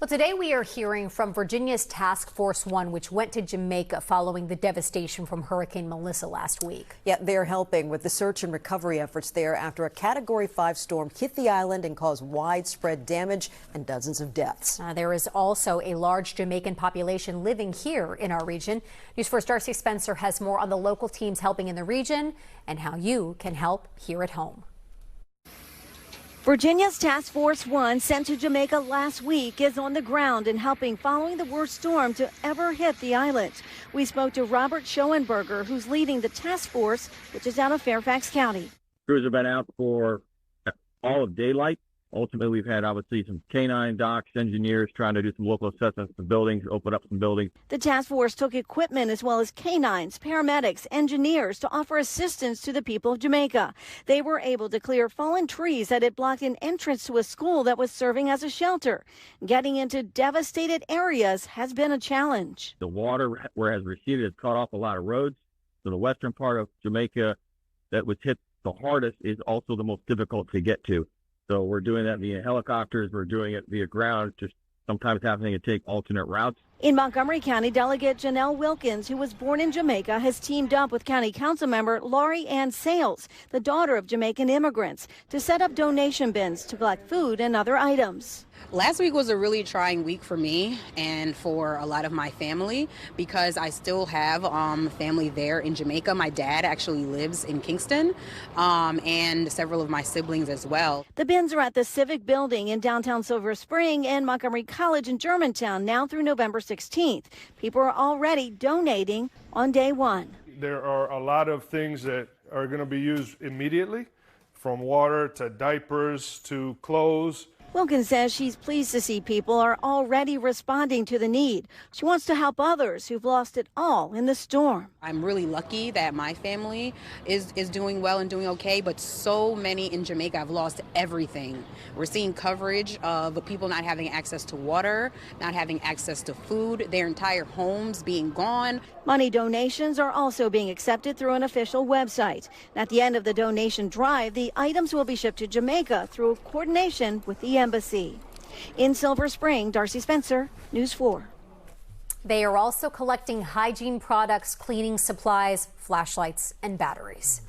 Well, today we are hearing from Virginia's Task Force 1, which went to Jamaica following the devastation from Hurricane Melissa last week. Yeah, they're helping with the search and recovery efforts there after a Category 5 storm hit the island and caused widespread damage and dozens of deaths. There is also a large Jamaican population living here in our region. News 4's Darcy Spencer has more on the local teams helping in the region and how you can help here at home. Virginia's Task Force 1, sent to Jamaica last week, is on the ground and helping following the worst storm to ever hit the island. We spoke to Robert Schoenberger, who's leading the task force, which is out of Fairfax County. Crews have been out for all of daylight. Ultimately, we've had obviously some canine docs, engineers trying to do some local assessments of buildings, open up some buildings. The task force took equipment as well as canines, paramedics, engineers to offer assistance to the people of Jamaica. They were able to clear fallen trees that had blocked an entrance to a school that was serving as a shelter. Getting into devastated areas has been a challenge. The water, where it has receded, has cut off a lot of roads. So the western part of Jamaica that was hit the hardest is also the most difficult to get to. So we're doing that via helicopters, we're doing it via ground, just sometimes having to take alternate routes. In Montgomery County, Delegate Janelle Wilkins, who was born in Jamaica, has teamed up with County Council member Laurie Ann Sales, the daughter of Jamaican immigrants, to set up donation bins to collect food and other items. Last week was a really trying week for me and for a lot of my family because I still have family there in Jamaica. My dad actually lives in Kingston and several of my siblings as well. The bins are at the Civic Building in downtown Silver Spring and Montgomery College in Germantown now through November 16th. People are already donating on day one. There are a lot of things that are going to be used immediately, from water to diapers to clothes. Wilkins says she's pleased to see people are already responding to the need. She wants to help others who've lost it all in the storm. I'm really lucky that my family is doing well and doing okay, but so many in Jamaica have lost everything. We're seeing coverage of people not having access to water, not having access to food, their entire homes being gone. Money donations are also being accepted through an official website. At the end of the donation drive, the items will be shipped to Jamaica through coordination with the embassy. In Silver Spring, Darcy Spencer, News 4. They are also collecting hygiene products, cleaning supplies, flashlights, and batteries.